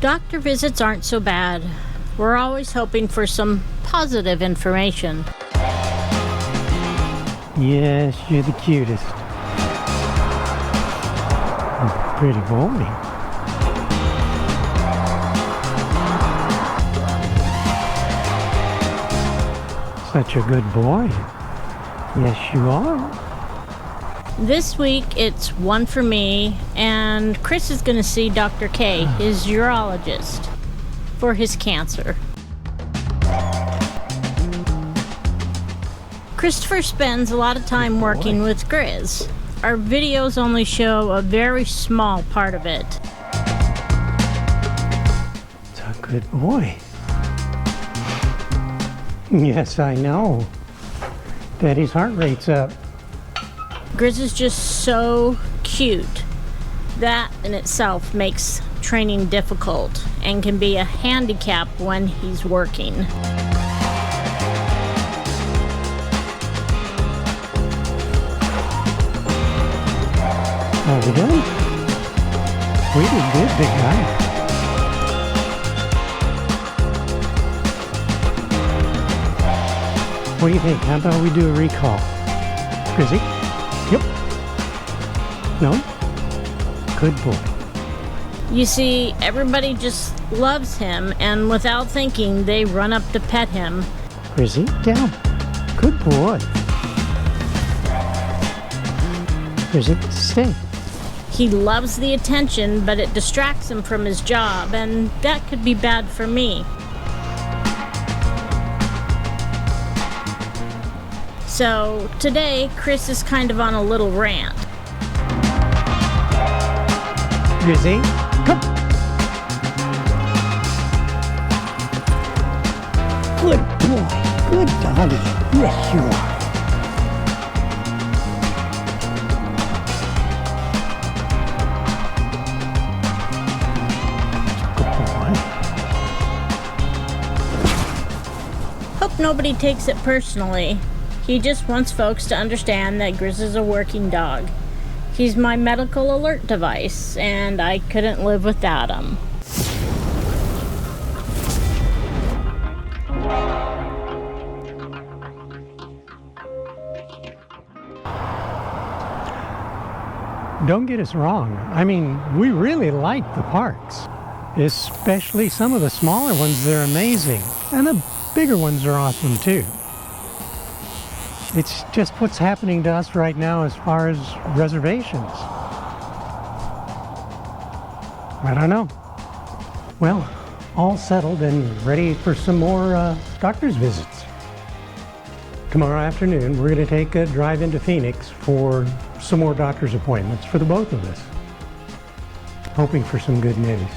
Doctor visits aren't so bad. We're always hoping for some positive information. Yes, you're the cutest. Pretty boy. Such a good boy. Yes, you are. This week, it's one for me, and Chris is going to see Dr. K, his urologist, for his cancer. Christopher spends a lot of time working with Grizz. Our videos only show a very small part of it. It's a good boy. Yes, I know. Daddy's heart rate's up. Grizz is just so cute. That in itself makes training difficult and can be a handicap when he's working. Are we done? We did good, big guy. What do you think? How about we do a recall? Grizzy? Yep. No? Good boy. You see, everybody just loves him, and without thinking, they run up to pet him. Grizzy, down. Good boy. Grizzy, stay. He loves the attention, but it distracts him from his job, and that could be bad for me. So today, Chris is kind of on a little rant. Grizzy, come. Good boy. Good doggy. Yes, you are. Hope nobody takes it personally. He just wants folks to understand that Grizz is a working dog. He's my medical alert device, and I couldn't live without him. Don't get us wrong. I mean, we really like the parks. Especially some of the smaller ones, they're amazing. And the bigger ones are awesome too. It's just what's happening to us right now as far as reservations. I don't know. Well, all settled and ready for some more doctor's visits. Tomorrow afternoon, we're going to take a drive into Phoenix for some more doctor's appointments for the both of us. Hoping for some good news.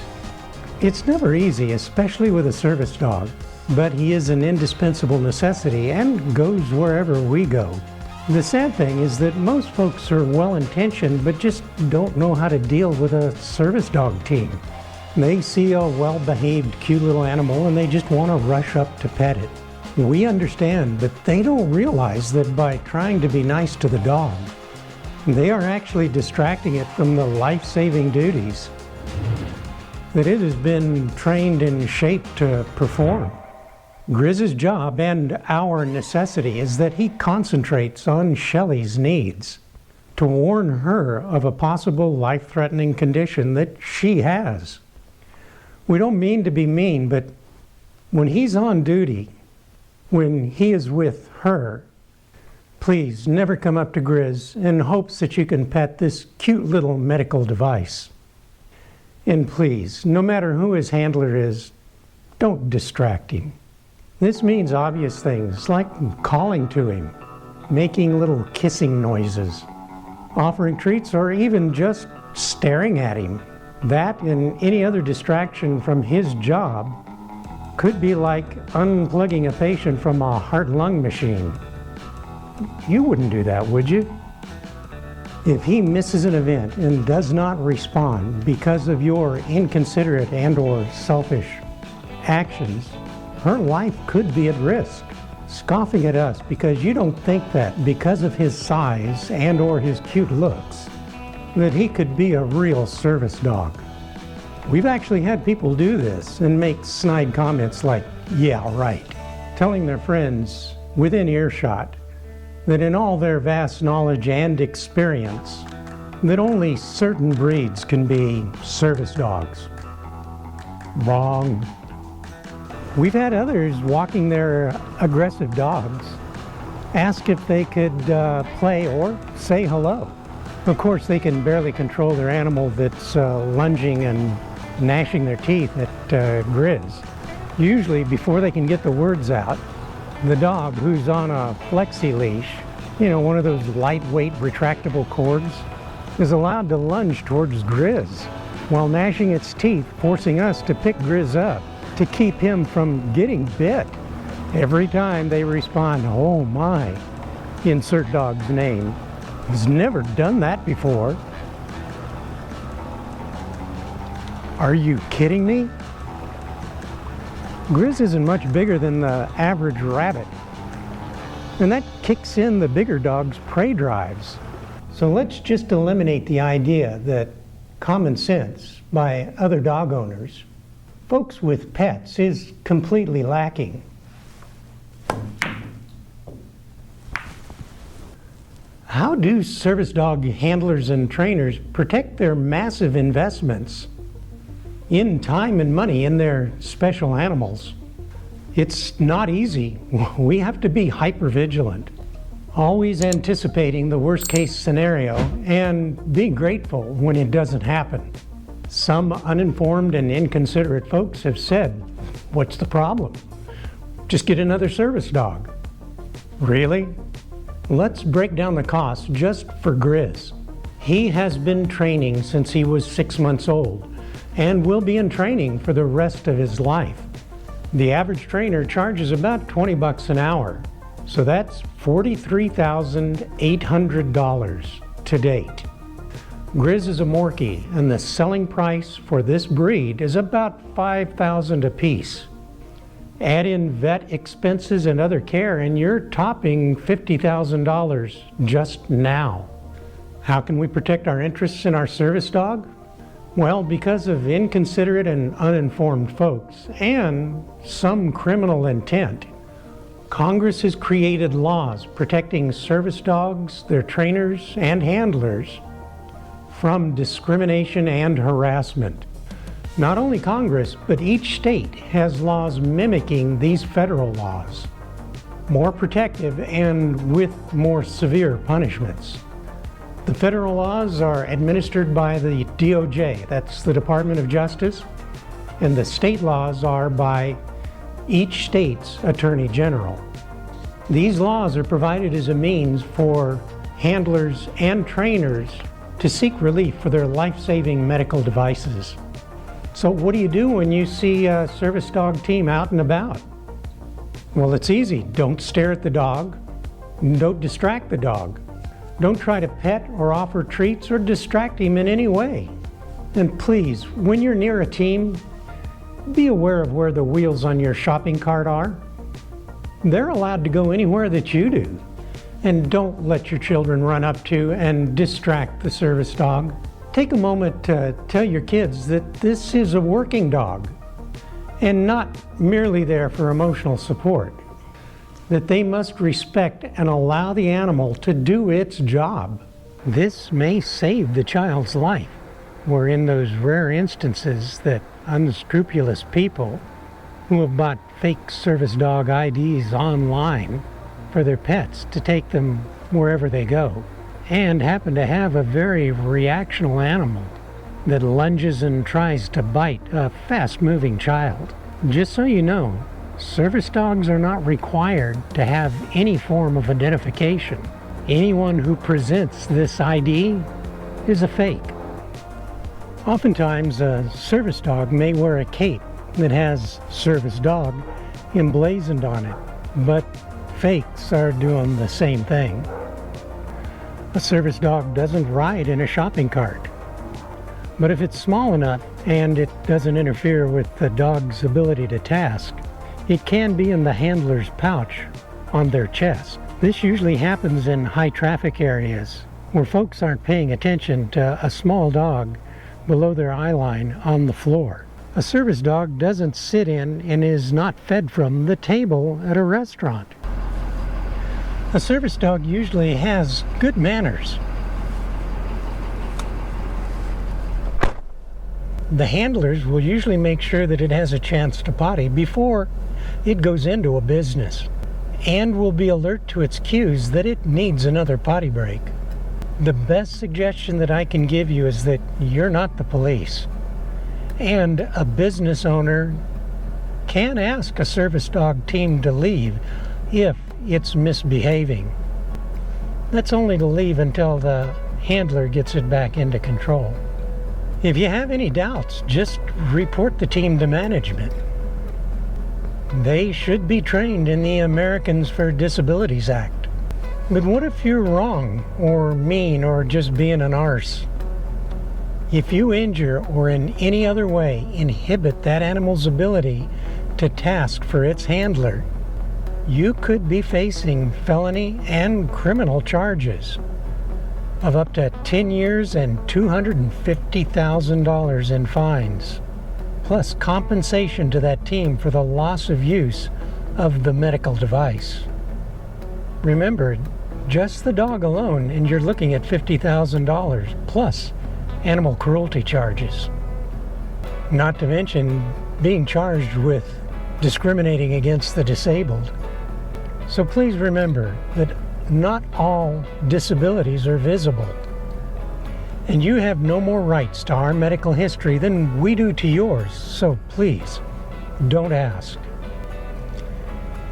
It's never easy, especially with a service dog, but he is an indispensable necessity and goes wherever we go. The sad thing is that most folks are well-intentioned but just don't know how to deal with a service dog team. They see a well-behaved, cute little animal and they just want to rush up to pet it. We understand, but they don't realize that by trying to be nice to the dog, they are actually distracting it from the life-saving duties that it has been trained and shaped to perform. Grizz's job and our necessity is that he concentrates on Shelley's needs to warn her of a possible life-threatening condition that she has. We don't mean to be mean, but when he's on duty, when he is with her, please never come up to Grizz in hopes that you can pet this cute little medical device. And please, no matter who his handler is, don't distract him. This means obvious things like calling to him, making little kissing noises, offering treats, or even just staring at him. That and any other distraction from his job could be like unplugging a patient from a heart-lung machine. You wouldn't do that, would you? If he misses an event and does not respond because of your inconsiderate and/or selfish actions, her life could be at risk. Scoffing at us because you don't think that because of his size and/or his cute looks, that he could be a real service dog. We've actually had people do this and make snide comments like, "Yeah, right," telling their friends within earshot that in all their vast knowledge and experience, that only certain breeds can be service dogs. Wrong. We've had others walking their aggressive dogs ask if they could play or say hello. Of course, they can barely control their animal that's lunging and gnashing their teeth at Grizz. Usually, before they can get the words out, the dog, who's on a flexi leash, one of those lightweight retractable cords, is allowed to lunge towards Grizz while gnashing its teeth, forcing us to pick Grizz up to keep him from getting bit. Every time they respond, "Oh my," insert dog's name. He's never done that before. Are you kidding me? Grizz isn't much bigger than the average rabbit, and that kicks in the bigger dog's prey drives. So let's just eliminate the idea that common sense by other dog owners, folks with pets, is completely lacking. How do service dog handlers and trainers protect their massive investments in time and money in their special animals? It's not easy. We have to be hyper vigilant, always anticipating the worst case scenario and being grateful when it doesn't happen. Some uninformed and inconsiderate folks have said, "What's the problem? Just get another service dog." Really? Let's break down the cost just for Grizz. He has been training since he was 6 months old and will be in training for the rest of his life. The average trainer charges about $20 an hour, so that's $43,800 to date. Grizz is a Morkie, and the selling price for this breed is about $5,000 a piece. Add in vet expenses and other care, and you're topping $50,000 just now. How can we protect our interests in our service dog? Well, because of inconsiderate and uninformed folks and some criminal intent, Congress has created laws protecting service dogs, their trainers, and handlers from discrimination and harassment. Not only Congress, but each state has laws mimicking these federal laws, more protective and with more severe punishments. The federal laws are administered by the DOJ, that's the Department of Justice, and the state laws are by each state's Attorney General. These laws are provided as a means for handlers and trainers to seek relief for their life-saving medical devices. So what do you do when you see a service dog team out and about? Well, it's easy. Don't stare at the dog. Don't distract the dog. Don't try to pet or offer treats or distract him in any way. And please, when you're near a team, be aware of where the wheels on your shopping cart are. They're allowed to go anywhere that you do. And don't let your children run up to and distract the service dog. Take a moment to tell your kids that this is a working dog and not merely there for emotional support, that they must respect and allow the animal to do its job. This may save the child's life, or in those rare instances that unscrupulous people who have bought fake service dog IDs online for their pets to take them wherever they go, and happen to have a very reactional animal that lunges and tries to bite a fast-moving child. Just so you know, service dogs are not required to have any form of identification. Anyone who presents this ID is a fake. Oftentimes, a service dog may wear a cape that has service dog emblazoned on it, but fakes are doing the same thing. A service dog doesn't ride in a shopping cart. But if it's small enough and it doesn't interfere with the dog's ability to task, it can be in the handler's pouch on their chest. This usually happens in high traffic areas where folks aren't paying attention to a small dog below their eye line on the floor. A service dog doesn't sit in and is not fed from the table at a restaurant. A service dog usually has good manners. The handlers will usually make sure that it has a chance to potty before it goes into a business, and will be alert to its cues that it needs another potty break. The best suggestion that I can give you is that you're not the police, and a business owner can ask a service dog team to leave if it's misbehaving. That's only to leave until the handler gets it back into control. If you have any doubts, just report the team to management. They should be trained in the Americans for Disabilities Act. But what if you're wrong, or mean, or just being an arse? If you injure or in any other way inhibit that animal's ability to task for its handler, you could be facing felony and criminal charges of up to 10 years and $250,000 in fines, plus compensation to that team for the loss of use of the medical device. Remember, just the dog alone, and you're looking at $50,000 plus animal cruelty charges. Not to mention being charged with discriminating against the disabled. So please remember that not all disabilities are visible, and you have no more rights to our medical history than we do to yours, so please don't ask.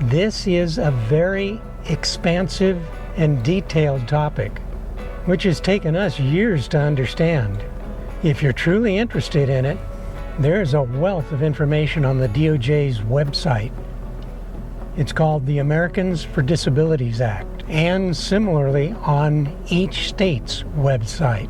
This is a very expansive and detailed topic, which has taken us years to understand. If you're truly interested in it, there's a wealth of information on the DOJ's website. It's called the Americans for Disabilities Act, and similarly on each state's website.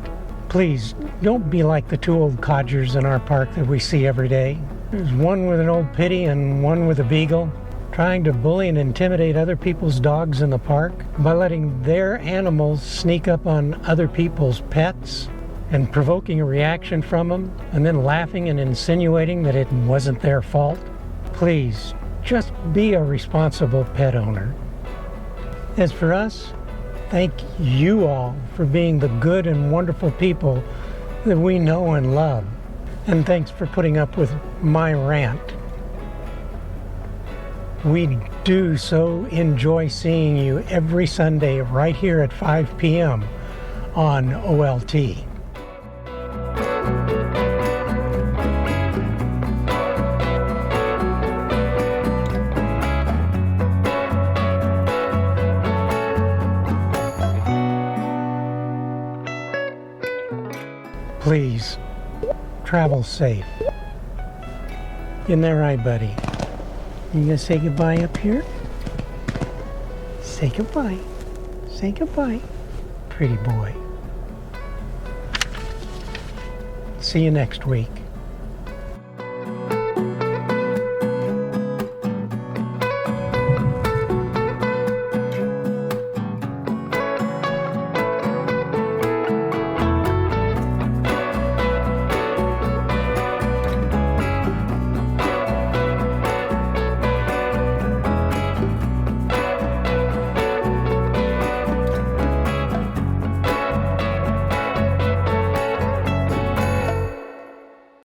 Please don't be like the two old codgers in our park that we see every day. There's one with an old pitty and one with a beagle, trying to bully and intimidate other people's dogs in the park by letting their animals sneak up on other people's pets and provoking a reaction from them, and then laughing and insinuating that it wasn't their fault. Please, just be a responsible pet owner. As for us, thank you all for being the good and wonderful people that we know and love. And thanks for putting up with my rant. We do so enjoy seeing you every Sunday right here at 5 p.m. on OLT. Please, travel safe. Isn't that right, buddy? You gonna say goodbye up here? Say goodbye. Say goodbye. Pretty boy. See you next week.